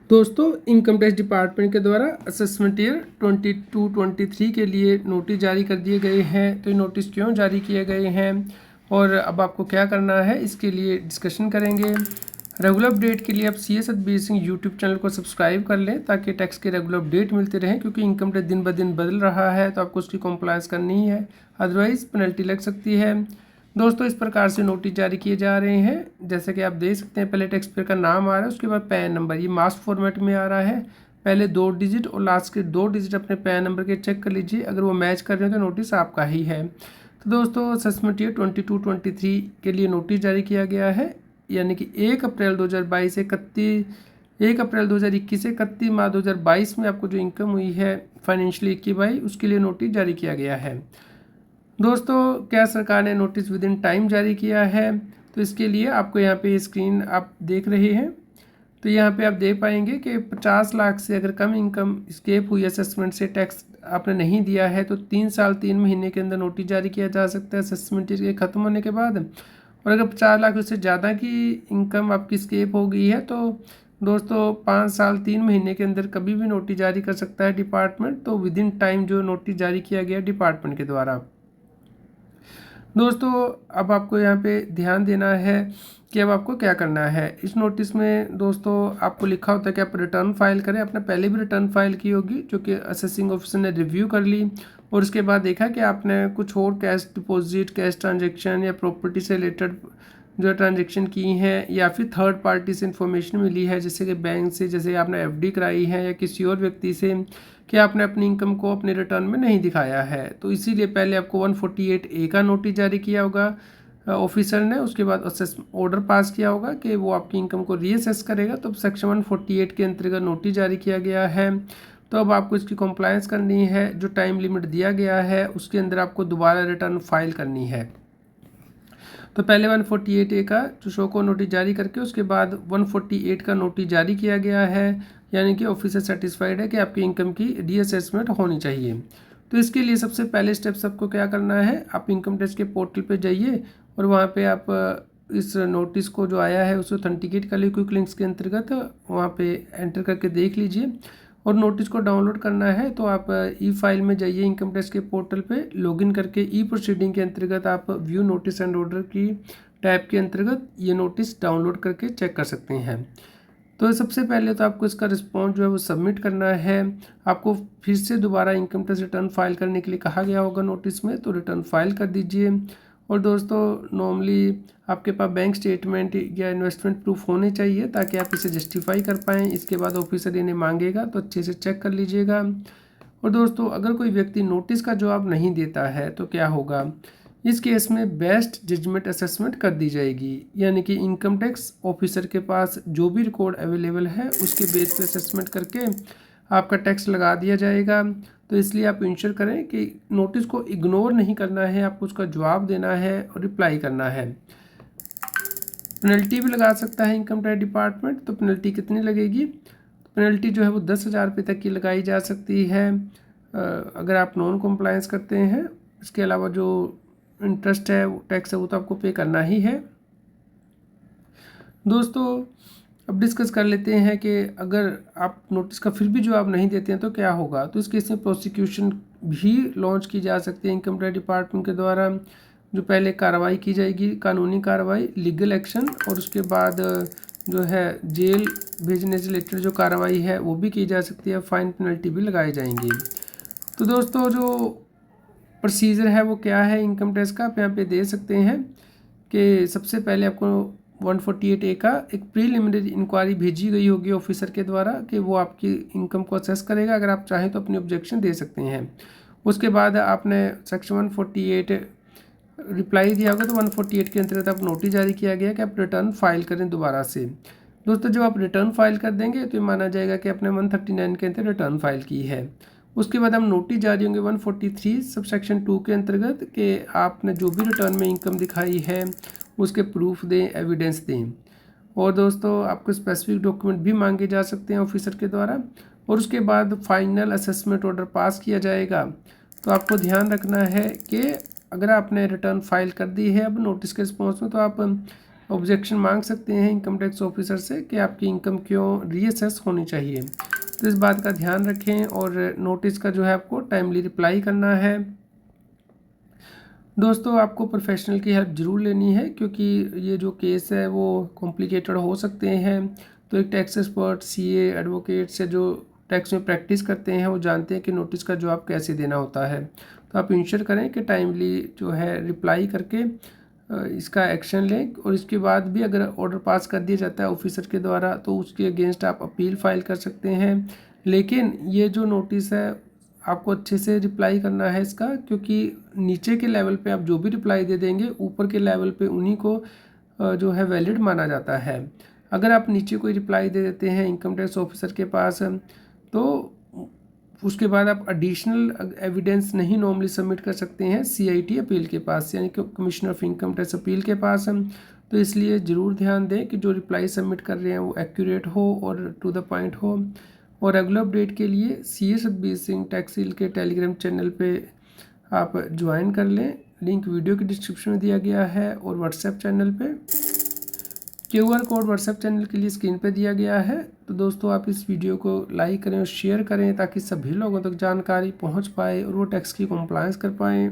दोस्तों, income tax department के द्वारा असेसमेंट ईयर 22-23 के लिए नोटिस जारी कर दिए गए हैं। तो ये नोटिस क्यों जारी किए गए हैं और अब आपको क्या करना है, इसके लिए डिस्कशन करेंगे। रेगुलर अपडेट के लिए आप C S Satbir Singh YouTube channel को सब्सक्राइब कर लें ताकि टैक्स के रेगुलर अपडेट मिलते रहें, क्योंकि इनकम टैक्स दिन ब दिन बदल रहा है तो आपको उसकी कॉम्प्लायंस करनी ही है, अदरवाइज़ पेनल्टी लग सकती है। दोस्तों, इस प्रकार से नोटिस जारी किए जा रहे हैं। जैसे कि आप देख सकते हैं, पहले टैक्स पेयर का नाम आ रहा है, उसके बाद पैन नंबर, ये मास्क फॉर्मेट में आ रहा है। पहले 2 डिजिट और लास्ट के 2 डिजिट अपने पैन नंबर के चेक कर लीजिए, अगर वो मैच कर रहे हैं तो नोटिस आपका ही है। तो दोस्तों, असेसमेंट ईयर 22-23 के लिए नोटिस जारी किया गया है, यानी कि 1 अप्रैल 2022 से 1 अप्रैल 2021 से 31 मार्च 2022 में आपको जो इनकम हुई है फाइनेंशियल 21-22, उसके लिए नोटिस जारी किया गया है। दोस्तों, क्या सरकार ने नोटिस विद इन टाइम जारी किया है, तो इसके लिए आपको यहाँ पे स्क्रीन आप देख रहे हैं, तो यहाँ पे आप देख पाएंगे कि 50 लाख से अगर कम इनकम स्केप हुई असेसमेंट से, टैक्स आपने नहीं दिया है, तो 3 साल 3 महीने के अंदर नोटिस जारी किया जा सकता है असेसमेंट के ख़त्म होने के बाद। और अगर 50 लाख उससे ज़्यादा की इनकम आपकी स्केप हो गई है तो दोस्तों 5 साल 3 महीने के अंदर कभी भी नोटिस जारी कर सकता है डिपार्टमेंट। तो विद इन टाइम जो नोटिस जारी किया गया डिपार्टमेंट के द्वारा। दोस्तों, अब आपको यहाँ पे ध्यान देना है कि अब आपको क्या करना है। इस नोटिस में दोस्तों आपको लिखा होता है कि आप रिटर्न फाइल करें। आपने पहले भी रिटर्न फाइल की होगी, जो कि असेसिंग ऑफिसर ने रिव्यू कर ली और उसके बाद देखा कि आपने कुछ और कैश डिपॉजिट, कैश ट्रांजैक्शन या प्रॉपर्टी से रिलेटेड जो ट्रांजैक्शन की हैं, या फिर थर्ड पार्टी से इन्फॉर्मेशन मिली है, जैसे कि बैंक से, जैसे आपने एफडी कराई है या किसी और व्यक्ति से, कि आपने अपनी इनकम को अपने रिटर्न में नहीं दिखाया है। तो इसीलिए पहले आपको 148A का नोटिस जारी किया होगा ऑफिसर ने, उसके बाद असेस ऑर्डर पास किया होगा कि वो आपकी इनकम को रीअसेस करेगा। तो सेक्शन 148 के अंतर्गत नोटिस जारी किया गया है। तो अब आपको इसकी कॉम्प्लायंस करनी है, जो टाइम लिमिट दिया गया है उसके अंदर आपको दोबारा रिटर्न फाइल करनी है। तो पहले 148A का जो शो को नोटिस जारी करके उसके बाद 148 का नोटिस जारी किया गया है, यानी कि ऑफिसर सेटिस्फाइड है कि आपकी इनकम की रीअसेसमेंट होनी चाहिए। तो इसके लिए सबसे पहले स्टेप्स आपको क्या करना है, आप इनकम टैक्स के पोर्टल पे जाइए और वहाँ पे आप इस नोटिस को जो आया है उसे ऑथेंटिकेट कर लीजिए क्विक लिंक्स के अंतर्गत, वहाँ पे एंटर करके देख लीजिए। और नोटिस को डाउनलोड करना है तो आप ई फाइल में जाइए, इनकम टैक्स के पोर्टल पे लॉगिन करके ई प्रोसीडिंग के अंतर्गत आप व्यू नोटिस एंड ऑर्डर की टैब के अंतर्गत ये नोटिस डाउनलोड करके चेक कर सकते हैं। तो सबसे पहले तो आपको इसका रिस्पॉन्स जो है वो सबमिट करना है। आपको फिर से दोबारा इनकम टैक्स रिटर्न फाइल करने के लिए कहा गया होगा नोटिस में, तो रिटर्न फाइल कर दीजिए। और दोस्तों, नॉर्मली आपके पास बैंक स्टेटमेंट या इन्वेस्टमेंट प्रूफ होने चाहिए ताकि आप इसे जस्टिफाई कर पाएँ। इसके बाद ऑफिसर इन्हें मांगेगा तो अच्छे से चेक कर लीजिएगा। और दोस्तों, अगर कोई व्यक्ति नोटिस का जवाब नहीं देता है तो क्या होगा, इस केस में बेस्ट जजमेंट असेसमेंट कर दी जाएगी, यानी कि इनकम टैक्स ऑफिसर के पास जो भी रिकॉर्ड अवेलेबल है उसके बेस पे असेसमेंट करके आपका टैक्स लगा दिया जाएगा। तो इसलिए आप इंश्योर करें कि नोटिस को इग्नोर नहीं करना है, आपको उसका जवाब देना है और रिप्लाई करना है। पेनल्टी भी लगा सकता है इनकम टैक्स डिपार्टमेंट। तो पेनल्टी कितनी लगेगी, पेनल्टी जो है वो 10,000 रुपये तक की लगाई जा सकती है अगर आप नॉन कॉम्प्लायंस करते हैं। इसके अलावा जो इंटरेस्ट है, वो टैक्स है, वो तो आपको पे करना ही है। दोस्तों, अब डिस्कस कर लेते हैं कि अगर आप नोटिस का फिर भी जवाब नहीं देते हैं तो क्या होगा। तो इस केस में प्रोसिक्यूशन भी लॉन्च की जा सकती है इनकम टैक्स डिपार्टमेंट के द्वारा। जो पहले कार्रवाई की जाएगी, कानूनी कार्रवाई, लीगल एक्शन, और उसके बाद जो है जेल भेजने से रिलेटेड जो कार्रवाई है वो भी की जा सकती है, फाइन पेनल्टी भी लगाई जाएंगी। तो दोस्तों, जो प्रोसीजर है वो क्या है इनकम टैक्स का, आप यहाँ पे दे सकते हैं कि सबसे पहले आपको 148A का एक प्रीलिमिनरी इंक्वायरी भेजी गई होगी ऑफिसर के द्वारा कि वो आपकी इनकम को असेस करेगा। अगर आप चाहें तो अपनी ऑब्जेक्शन दे सकते हैं। उसके बाद आपने सेक्शन 148 रिप्लाई दिया होगा, तो 148 के अंतर्गत आप नोटिस जारी किया गया कि आप रिटर्न फाइल करें दोबारा से। दोस्तों, जब आप रिटर्न फाइल कर देंगे तो ये माना जाएगा कि आपने 139 के अंतर्गत रिटर्न फाइल की है। उसके बाद हम नोटिस जारी होंगे 143 सब सेक्शन 2 के अंतर्गत कि आपने जो भी रिटर्न में इनकम दिखाई है उसके प्रूफ दें, एविडेंस दें। और दोस्तों, आपको स्पेसिफिक डॉक्यूमेंट भी मांगे जा सकते हैं ऑफिसर के द्वारा। और उसके बाद फाइनल असेसमेंट ऑर्डर पास किया जाएगा। तो आपको ध्यान रखना है कि अगर आपने रिटर्न फाइल कर दी है अब नोटिस के रिस्पॉन्स में, तो आप ऑब्जेक्शन मांग सकते हैं इनकम टैक्स ऑफिसर से कि आपकी इनकम क्यों रीअसेस होनी चाहिए। तो इस बात का ध्यान रखें और नोटिस का जो है आपको टाइमली रिप्लाई करना है। दोस्तों आपको प्रोफेशनल की हेल्प ज़रूर लेनी है क्योंकि ये जो केस है वो कॉम्प्लिकेटेड हो सकते हैं। तो एक टैक्स एक्सपर्ट, सीए, एडवोकेट से जो टैक्स में प्रैक्टिस करते हैं वो जानते हैं कि नोटिस का जवाब कैसे देना होता है। तो आप इंश्योर करें कि टाइमली जो है रिप्लाई करके इसका एक्शन लें और इसके बाद भी अगर ऑर्डर पास कर दिया जाता है ऑफिसर के द्वारा तो उसके अगेंस्ट आप अपील फाइल कर सकते हैं। लेकिन ये जो नोटिस है आपको अच्छे से रिप्लाई करना है इसका, क्योंकि नीचे के लेवल पे आप जो भी रिप्लाई दे देंगे ऊपर के लेवल पे उन्हीं को जो है वैलिड माना जाता है। अगर आप नीचे कोई रिप्लाई दे देते हैं इनकम टैक्स ऑफिसर के पास तो उसके बाद आप एडिशनल एविडेंस नहीं नॉर्मली सबमिट कर सकते हैं सीआईटी अपील के पास, यानी कि commissioner of income tax appeal के पास। तो इसलिए ज़रूर ध्यान दें कि जो रिप्लाई सबमिट कर रहे हैं वो एक्यूरेट हो और टू द पॉइंट हो। और रेगुलर अपडेट के लिए सीए सतबीर सिंह टैक्स हिल के टेलीग्राम चैनल पे आप ज्वाइन कर लें, लिंक वीडियो के डिस्क्रिप्शन में दिया गया है। और व्हाट्सएप चैनल पे क्यूआर कोड व्हाट्सएप चैनल के लिए स्क्रीन पे दिया गया है। तो दोस्तों आप इस वीडियो को लाइक करें और शेयर करें ताकि सभी लोगों तक जानकारी पहुंच पाए और वो टैक्स की कॉम्प्लायंस कर पाएँ।